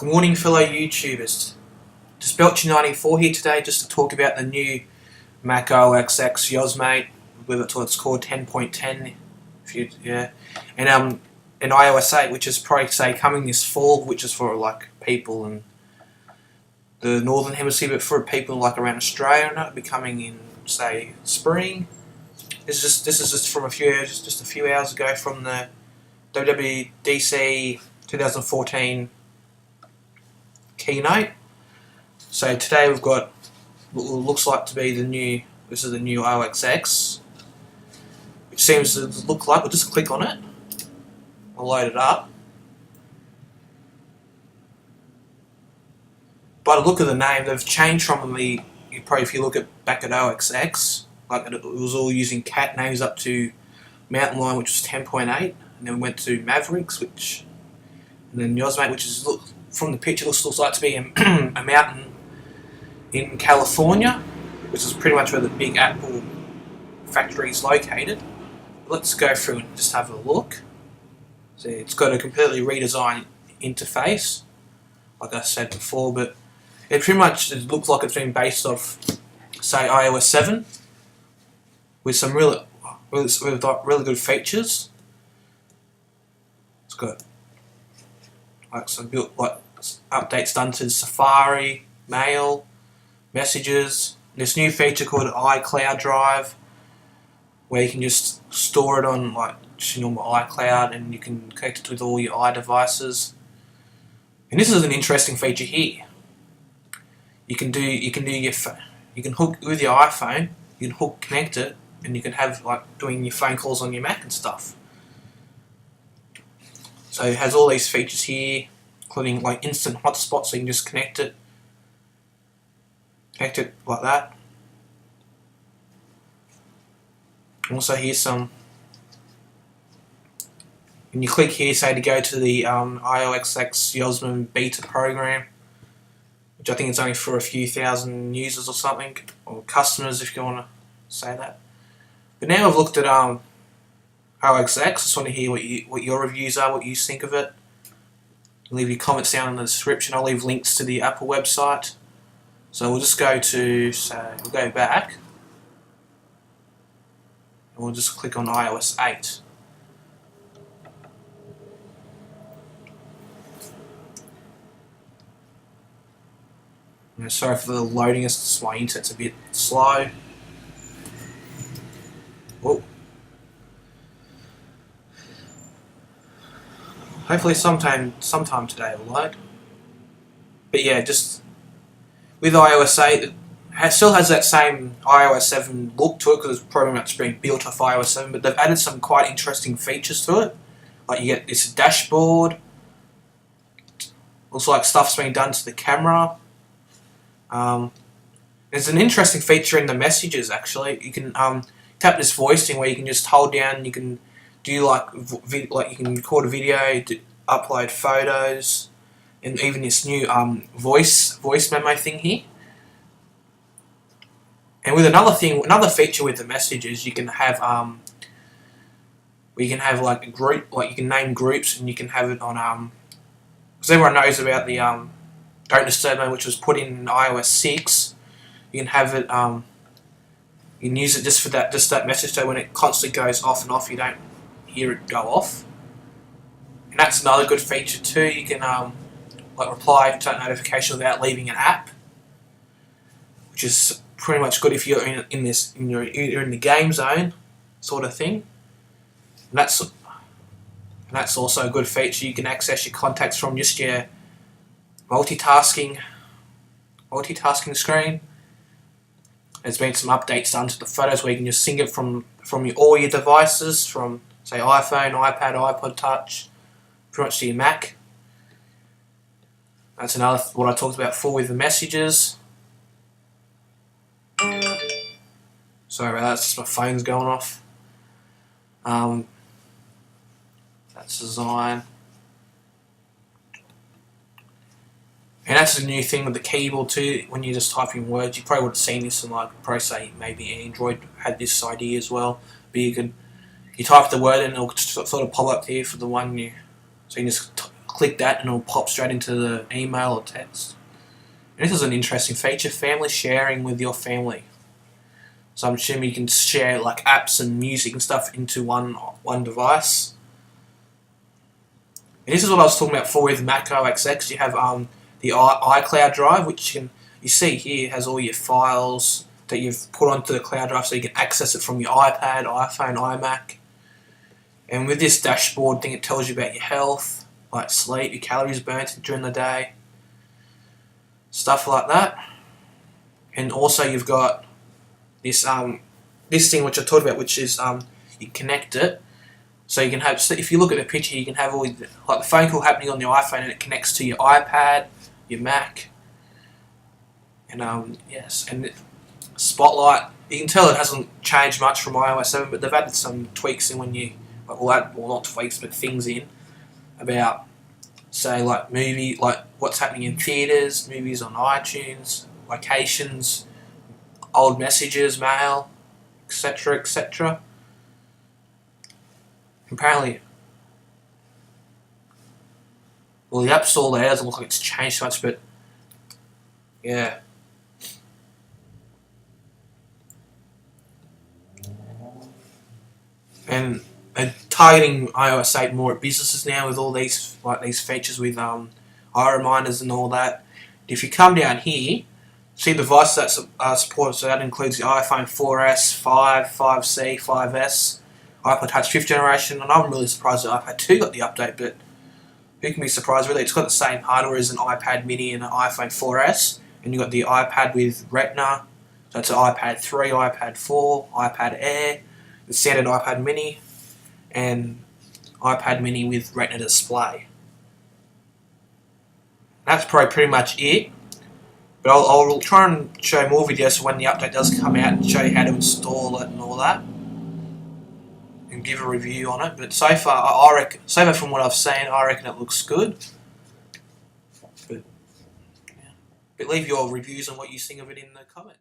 Good morning, fellow YouTubers. Just Belcher94 here today just to talk about the new Mac OS X Yosmite, whether it's called 10.10, and iOS 8, which is probably coming this fall, which is for like people in the northern hemisphere, but for people like around Australia, and it'll be coming in say spring. This is just from a few hours ago from the WWDC 2014 keynote. So today we've got what looks like to be the new OS X, which seems to look like, we'll just click on it, I'll load it up. By the look of the name, they've changed from if you look back at OS X, like it was all using cat names up to Mountain Lion, which was 10.8, and then we went to Mavericks, and then Yosmite, which is, from the picture, looks like to be a mountain in California, which is pretty much where the big Apple factory is located. Let's go through and just have a look. So it's got a completely redesigned interface, like I said before, but it pretty much looks like it's been based off, say, iOS 7, with some really good features. It's got some updates done to Safari, Mail, Messages. This new feature called iCloud Drive, where you can just store it on normal iCloud, and you can connect it with all your iDevices. And this is an interesting feature here. You can hook with your iPhone. You can connect it, and you can have doing your phone calls on your Mac and stuff. So it has all these features here, including instant hotspot, so you can just connect it like that. Also, here's when you click here, say to go to the iOS X Yosmite beta program, which I think it's only for a few thousand users or something, or customers if you want to say that. But now I've looked at OS X, I just want to hear what your reviews are, what you think of it. Leave your comments down in the description. I'll leave links to the Apple website. So we'll just go back, and we'll just click on iOS 8. Sorry for the loading, my internet's a bit slow. Oh. Hopefully sometime today it'll load. But yeah, just with iOS 8, it still has that same iOS 7 look to it, because it's pretty much being built off iOS 7, but they've added some quite interesting features to it. Like you get this dashboard, looks like stuff's being done to the camera. There's an interesting feature in the messages actually. You can tap this voice thing where you can just hold down and you can do you can record a video, upload photos, and even this new voice memo thing here. And with another feature with the messages, you can have a group, you can name groups, and you can have it on because everyone knows about the Don't Disturb mode, which was put in iOS 6. You can have it you can use it just for that message, so when it constantly goes off and off, you don't hear it go off. And that's another good feature too. You can reply to a notification without leaving an app, which is pretty much good if you're in the game zone sort of thing. And that's also a good feature. You can access your contacts from just your multitasking screen. There's been some updates done to the photos where you can just sync it from all your devices, from say iPhone, iPad, iPod Touch, pretty much to your Mac. That's another what I talked about before with the messages. Sorry about that, that's just my phone's going off. That's design. And that's a new thing with the keyboard too. When you're just typing words, you probably would have seen this in say maybe Android had this idea as well. But you type the word and it'll sort of pop up here for the one so you just click that and it'll pop straight into the email or text. And this is an interesting feature, family sharing with your family. So I'm assuming you can share like apps and music and stuff into one device. And this is what I was talking about before with Mac OS X. You have the iCloud drive, which you see here has all your files that you've put onto the cloud drive, so you can access it from your iPad, iPhone, iMac. And with this dashboard thing, it tells you about your health, like sleep, your calories burnt during the day, stuff like that. And also you've got this thing which I talked about, which is you connect it, so you can have. So if you look at the picture, you can have all like the phone call happening on your iPhone, and it connects to your iPad, your Mac, and yes, and Spotlight. You can tell it hasn't changed much from iOS 7, but they've added some tweaks in when you not tweaks, but things in about, say, like what's happening in theaters, movies on iTunes, locations, old messages, mail, etc., etc. Apparently, well, the App Store there doesn't look like it's changed much, but yeah. And they're targeting iOS 8 more at businesses now with all these features with iReminders and all that. If you come down here, see devices that are supported, so that includes the iPhone 4S, 5, 5C, 5S, iPod Touch 5th generation, and I'm really surprised that iPad 2 got the update, but who can be surprised really? It's got the same hardware as an iPad mini and an iPhone 4S, and you've got the iPad with Retina, so it's an iPad 3, iPad 4, iPad Air, the standard iPad mini, and iPad mini with Retina display. That's probably pretty much it. But I'll try and show more videos when the update does come out and show you how to install it and all that, and give a review on it. But so far, from what I've seen, I reckon it looks good. But leave your reviews on what you think of it in the comments.